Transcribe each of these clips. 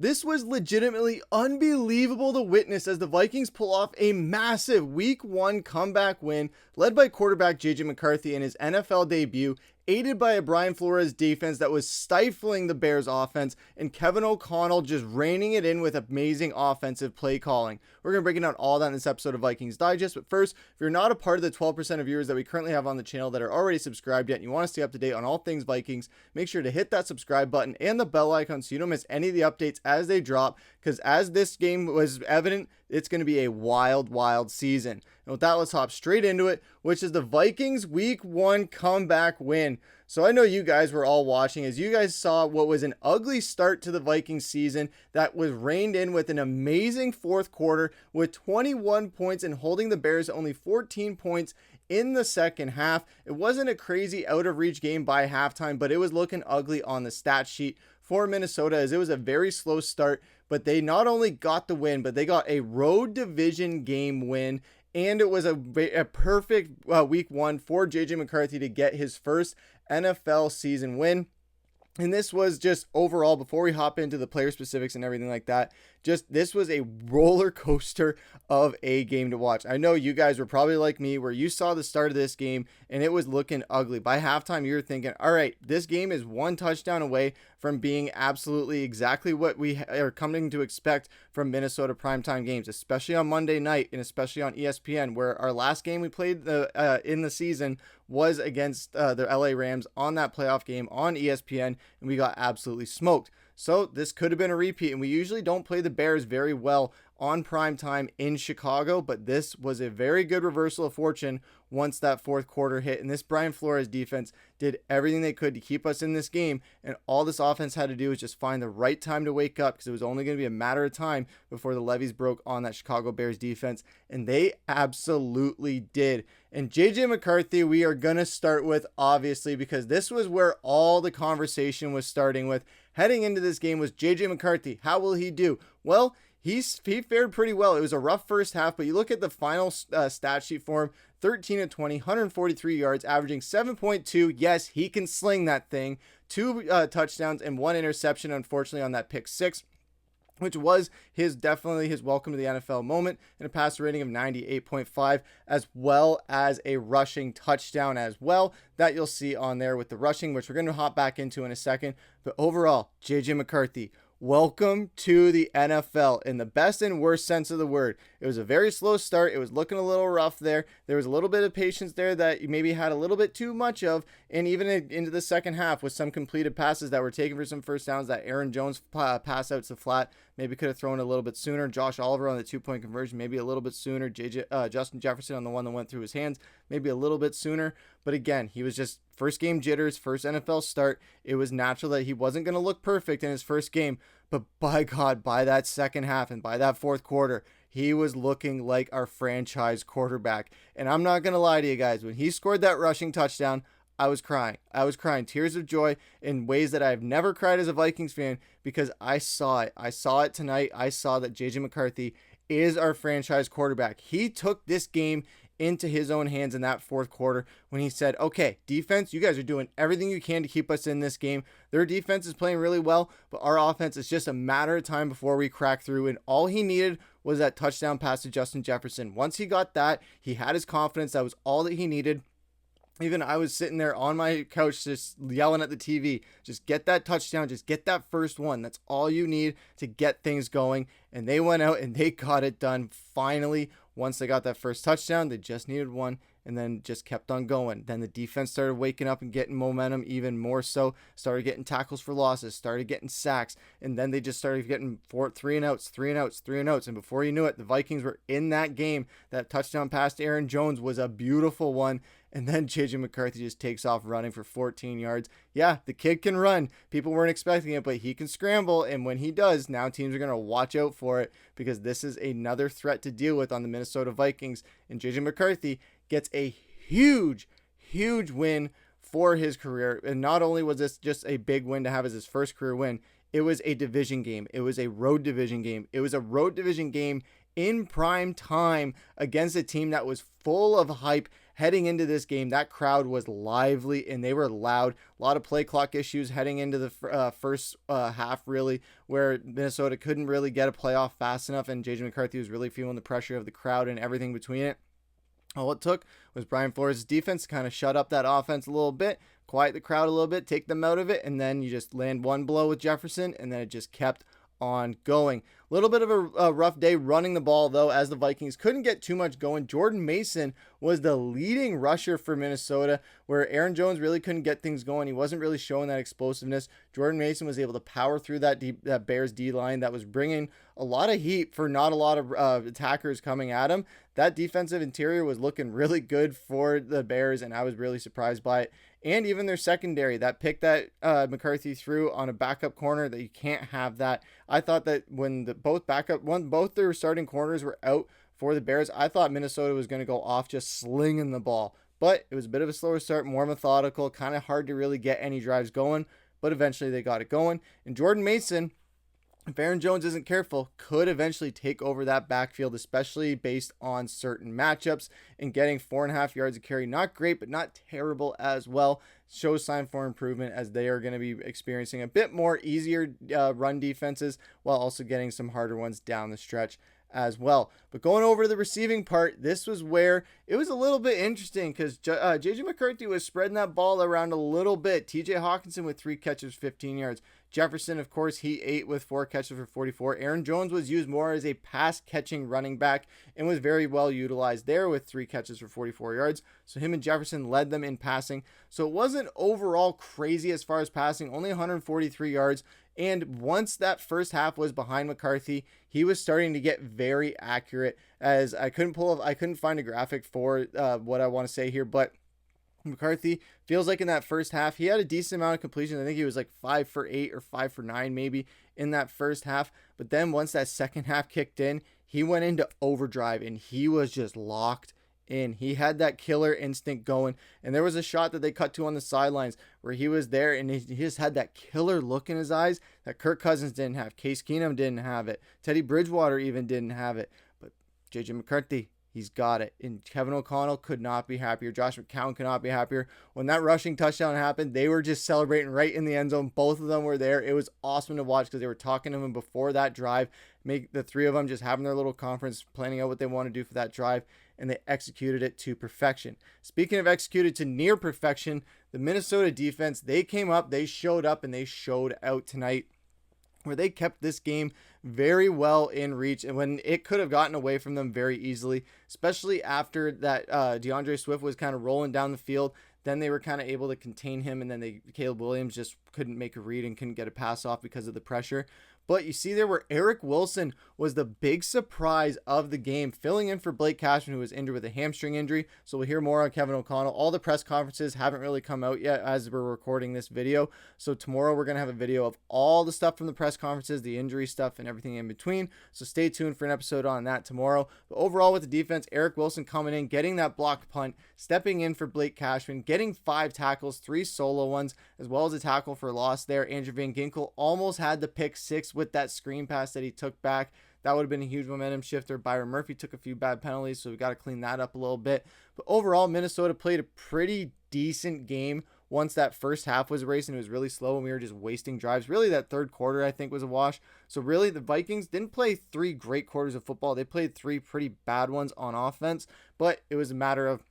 This was legitimately unbelievable to witness as the Vikings pull off a massive Week 1 comeback win led by quarterback J.J. McCarthy in his NFL debut, aided by a Brian Flores defense that was stifling the Bears offense, and Kevin O'Connell just reining it in with amazing offensive play calling. We're going to be breaking down all that in this episode of Vikings Digest, but first, if you're not a part of the 12% of viewers that we currently have on the channel that are already subscribed yet and you want to stay up to date on all things Vikings, make sure to hit that subscribe button and the bell icon so you don't miss any of the updates as they drop, because as this game was evident, it's going to be a wild season. And with that, let's hop straight into it, which is the Vikings Week 1 comeback win. So I know you guys were all watching as you guys saw what was an ugly start to the Vikings season that was reined in with an amazing fourth quarter with 21 points and holding the Bears to only 14 points in the second half. It wasn't a crazy out of reach game by halftime, but it was looking ugly on the stat sheet for Minnesota as it was a very slow start, but they not only got the win, but they got a road division game win. And it was a perfect Week 1 for J.J. McCarthy to get his first NFL season win. And this was just overall, before we hop into the player specifics and everything like that, this was a roller coaster of a game to watch. I know you guys were probably like me where you saw the start of this game and it was looking ugly. By halftime, you were thinking, all right, this game is one touchdown away from being absolutely exactly what we are coming to expect from Minnesota primetime games, especially on Monday night and especially on ESPN, where our last game we played in the season was against the LA Rams on that playoff game on ESPN, and we got absolutely smoked. So this could have been a repeat, and we usually don't play the Bears very well on prime time in Chicago, but this was a very good reversal of fortune once that fourth quarter hit, and this Brian Flores defense did everything they could to keep us in this game, and all this offense had to do was just find the right time to wake up, because it was only going to be a matter of time before the levees broke on that Chicago Bears defense, and they absolutely did. And J.J. McCarthy, we are going to start with, obviously, because this was where all the conversation was starting with. Heading into this game was J.J. McCarthy. How will he do? Well, he fared pretty well. It was a rough first half, but you look at the final stat sheet for him, 13 of 20, 143 yards, averaging 7.2. Yes, he can sling that thing. 2 touchdowns and 1 interception, unfortunately, on that pick 6. Which was definitely his welcome to the NFL moment, and a passer rating of 98.5, as well as a rushing touchdown as well that you'll see on there with the rushing, which we're going to hop back into in a second. But overall, J.J. McCarthy, welcome to the NFL in the best and worst sense of the word. It was a very slow start. It was looking a little rough there. There was a little bit of patience there that you maybe had a little bit too much of, and even into the second half with some completed passes that were taken for some first downs. That Aaron Jones pass out to flat maybe could have thrown a little bit sooner. Josh Oliver on the 2-point conversion maybe a little bit sooner. Justin Jefferson on the one that went through his hands maybe a little bit sooner. But again, he was just first game jitters, first NFL start. It was natural that he wasn't going to look perfect in his first game. But by God, by that second half and by that fourth quarter, he was looking like our franchise quarterback. And I'm not going to lie to you guys, when he scored that rushing touchdown, I was crying. I was crying tears of joy in ways that I've never cried as a Vikings fan, because I saw it. I saw it tonight. I saw that J.J. McCarthy is our franchise quarterback. He took this game into his own hands in that fourth quarter when he said, okay, defense, you guys are doing everything you can to keep us in this game. Their defense is playing really well, but our offense is just a matter of time before we crack through. And all he needed was that touchdown pass to Justin Jefferson. Once he got that, he had his confidence. That was all that he needed. Even I was sitting there on my couch just yelling at the TV, just get that touchdown, just get that first one. That's all you need to get things going. And they went out and they got it done finally. Once they got that first touchdown, they just needed one and then just kept on going. Then the defense started waking up and getting momentum even more so, started getting tackles for losses, started getting sacks, and then they just started getting 3 and outs. And before you knew it, the Vikings were in that game. That touchdown pass to Aaron Jones was a beautiful one. And then J.J. McCarthy just takes off running for 14 yards. Yeah, the kid can run. People weren't expecting it, but he can scramble. And when he does, now teams are going to watch out for it, because this is another threat to deal with on the Minnesota Vikings. And J.J. McCarthy gets a huge win for his career. And not only was this just a big win to have as his first career win, it was a division game. It was a road division game. It was a road division game in prime time against a team that was full of hype heading into this game, that crowd was lively and they were loud. A lot of play clock issues heading into the first half, really, where Minnesota couldn't really get a playoff fast enough, and J.J. McCarthy was really feeling the pressure of the crowd and everything between it. All it took was Brian Flores' defense to kind of shut up that offense a little bit, quiet the crowd a little bit, take them out of it, and then you just land one blow with Jefferson, and then it just kept on going. A little bit of a rough day running the ball, though, as the Vikings couldn't get too much going. Jordan Mason was the leading rusher for Minnesota, where Aaron Jones really couldn't get things going. He wasn't really showing that explosiveness. Jordan Mason was able to power through that Bears D-line that was bringing a lot of heat for not a lot of attackers coming at him. That defensive interior was looking really good for the Bears, and I was really surprised by it. And even their secondary, that pick that McCarthy threw on a backup corner, that you can't have that. I thought that when both their starting corners were out for the Bears, I thought Minnesota was going to go off just slinging the ball. But it was a bit of a slower start, more methodical, kind of hard to really get any drives going. But eventually they got it going. And Jordan Mason, if Aaron Jones isn't careful, could eventually take over that backfield, especially based on certain matchups, and getting 4.5 yards a carry. Not great, but not terrible as well. Shows sign for improvement, as they are going to be experiencing a bit more easier run defenses while also getting some harder ones down the stretch as well. But going over to the receiving part, this was where it was a little bit interesting, because J.J. McCarthy was spreading that ball around a little bit. T.J. Hawkinson with 3 catches, 15 yards. Jefferson, of course, he ate with 4 catches for 44. Aaron Jones was used more as a pass-catching running back and was very well utilized there with 3 catches for 44 yards. So him and Jefferson led them in passing. So it wasn't overall crazy as far as passing, only 143 yards. And once that first half was behind McCarthy, he was starting to get very accurate, as I couldn't find a graphic for what I want to say here, but McCarthy feels like in that first half, he had a decent amount of completions. I think he was like 5 for 8 or 5 for 9 maybe in that first half. But then once that second half kicked in, he went into overdrive and he was just locked in. He had that killer instinct going. And there was a shot that they cut to on the sidelines where he was there and he just had that killer look in his eyes that Kirk Cousins didn't have. Case Keenum didn't have it. Teddy Bridgewater even didn't have it. But J.J. McCarthy, he's got it. And Kevin O'Connell could not be happier. Josh McCown could not be happier. When that rushing touchdown happened, they were just celebrating right in the end zone. Both of them were there. It was awesome to watch, because they were talking to him before that drive. Make the 3 of them just having their little conference, planning out what they want to do for that drive, and they executed it to perfection. Speaking of executed to near perfection, the Minnesota defense, they came up, they showed up, and they showed out tonight, where they kept this game very well in reach, and when it could have gotten away from them very easily, especially after that DeAndre Swift was kind of rolling down the field. Then they were kind of able to contain him, and then Caleb Williams just couldn't make a read and couldn't get a pass off because of the pressure. But you see there where Eric Wilson was the big surprise of the game, filling in for Blake Cashman, who was injured with a hamstring injury. So we'll hear more on Kevin O'Connell. All the press conferences haven't really come out yet as we're recording this video. So tomorrow we're going to have a video of all the stuff from the press conferences, the injury stuff, and everything in between. So stay tuned for an episode on that tomorrow. But overall with the defense, Eric Wilson coming in, getting that blocked punt, stepping in for Blake Cashman, getting 5 tackles, 3 solo ones, as well as a tackle for loss there. Andrew Van Ginkel almost had the pick 6 with that screen pass that he took back. That would have been a huge momentum shifter. Byron Murphy took a few bad penalties, so we got to clean that up a little bit. But overall, Minnesota played a pretty decent game once that first half was racing. It was really slow and we were just wasting drives. Really, that third quarter, I think, was a wash. So really, the Vikings didn't play 3 great quarters of football. They played 3 pretty bad ones on offense, but it was a matter of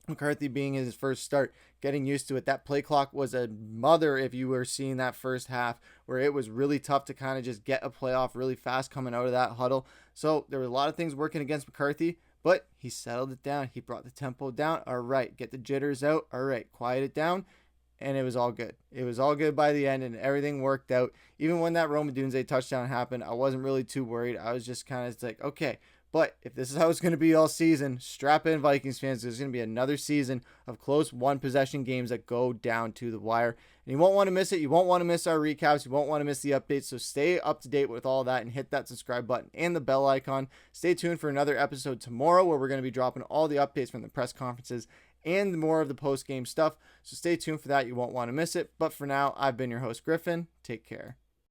McCarthy being his first start, getting used to it. That play clock was a mother if you were seeing that first half, where it was really tough to kind of just get a playoff really fast coming out of that huddle. So there were a lot of things working against McCarthy, but he settled it down. He brought the tempo down. All right, get the jitters out. All right, quiet it down. And it was all good. It was all good by the end, and everything worked out. Even when that Rome Odunze touchdown happened, I wasn't really too worried. I was just kind of like, okay. But if this is how it's going to be all season, strap in, Vikings fans. There's going to be another season of close one-possession games that go down to the wire. And you won't want to miss it. You won't want to miss our recaps. You won't want to miss the updates. So stay up to date with all that and hit that subscribe button and the bell icon. Stay tuned for another episode tomorrow, where we're going to be dropping all the updates from the press conferences and more of the post-game stuff. So stay tuned for that. You won't want to miss it. But for now, I've been your host, Griffen. Take care.